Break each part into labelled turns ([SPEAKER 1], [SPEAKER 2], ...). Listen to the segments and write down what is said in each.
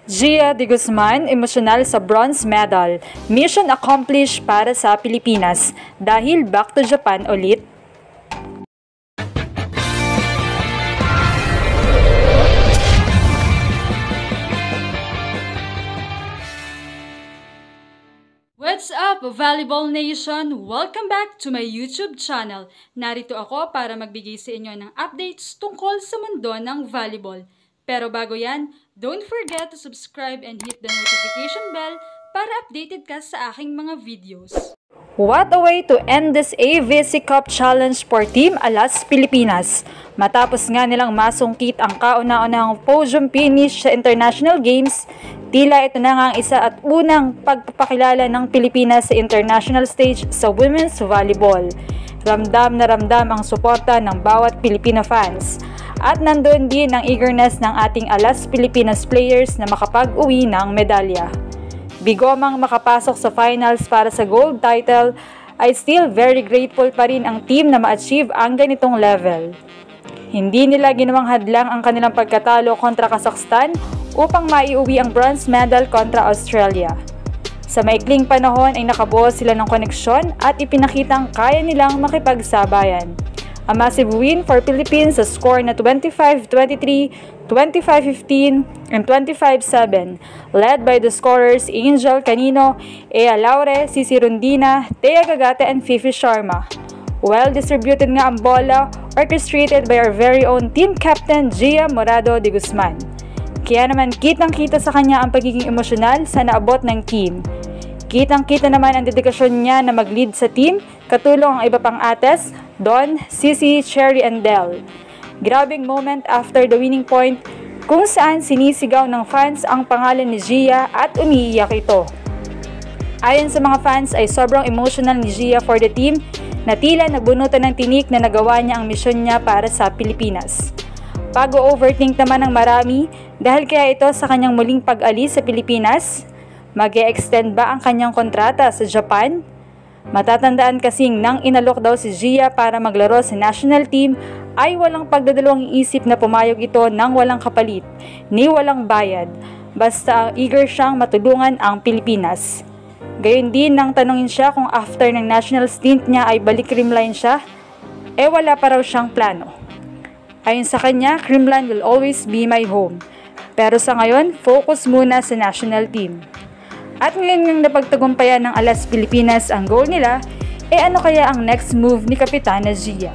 [SPEAKER 1] Gia de Guzman, emosyonal sa bronze medal. Mission accomplished para sa Pilipinas dahil back to Japan ulit.
[SPEAKER 2] What's up, Volleyball Nation? Welcome back to my YouTube channel. Narito ako para magbigay sa inyo ng updates tungkol sa mundo ng volleyball. Pero bago yan, don't forget to subscribe and hit the notification bell para updated ka sa aking mga videos.
[SPEAKER 1] What a way to end this AVC Cup Challenge for Team Alas Pilipinas. Matapos nga nilang masungkit ang kauna-unahang podium finish sa International Games, tila ito na nga ang isa at unang pagpapakilala ng Pilipinas sa international stage sa women's volleyball. Ramdam na ramdam ang suporta ng bawat Filipino fans. At nandun din ang eagerness ng ating Alas Pilipinas players na makapag-uwi ng medalya. Bigomang makapasok sa finals para sa gold title, ay still very grateful pa rin ang team na ma-achieve ang ganitong level. Hindi nila ginawang hadlang ang kanilang pagkatalo kontra Kazakhstan upang maiuwi ang bronze medal kontra Australia. Sa maikling panahon ay nakabuo sila ng koneksyon at ipinakitang kaya nilang makipagsabayan. A massive win for Philippines sa score na 25-23, 25-15, and 25-7, led by the scorers Angel Canino, Ea Laure, Cici Rondina, Thea Gagate, and Fifi Sharma. Well-distributed nga ang bola, orchestrated by our very own team captain Gia Morado de Guzman. Kaya naman kitang-kita sa kanya ang pagiging emosyonal sa naabot ng team. Kitang-kita naman ang dedikasyon niya na mag-lead sa team, katulong ang iba pang ates, Don, Cici, Cherry, and Del. Grabing moment after the winning point kung saan sinisigaw ng fans ang pangalan ni Gia at umiiyak ito. Ayon sa mga fans ay sobrang emotional ni Gia for the team na tila nabunutan ng tinik na nagawa niya ang misyon niya para sa Pilipinas. Pag-overthink naman ng marami dahil kaya ito sa kanyang muling pag-alis sa Pilipinas. Mag-e-extend ba ang kanyang kontrata sa Japan? Matatandaan kasing nang inalok daw si Gia para maglaro sa national team ay walang pagdadalawang isip na pumayag ito nang walang kapalit, ni walang bayad, basta eager siyang matulungan ang Pilipinas. Gayon din nang tanungin siya kung after ng national stint niya ay balik Creamline siya, wala pa raw siyang plano. Ayon sa kanya, Creamline will always be my home. Pero sa ngayon, focus muna sa national team. At ngayon ngang napagtagumpayan ng Alas Pilipinas ang goal nila, ano kaya ang next move ni Kapitana Gia?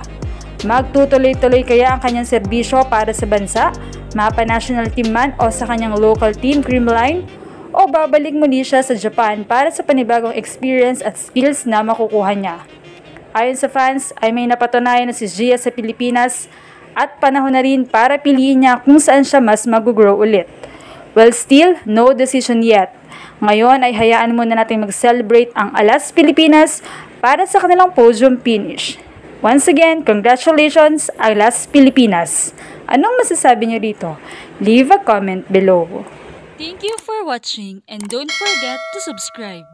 [SPEAKER 1] Magtutuloy-tuloy kaya ang kanyang serbisyo para sa bansa, mapa national team man o sa kanyang local team Creamline? O babalik muli siya sa Japan para sa panibagong experience at skills na makukuha niya? Ayon sa fans ay may napatunayan na si Gia sa Pilipinas at panahon na rin para piliin niya kung saan siya mas mag-grow ulit. Well, still, no decision yet. Ngayon ay hayaan muna natin mag-celebrate ang Alas Pilipinas para sa kanilang podium finish. Once again, congratulations Alas Pilipinas! Anong masasabi niyo dito? Leave a comment below.
[SPEAKER 2] Thank you for watching and don't forget to subscribe.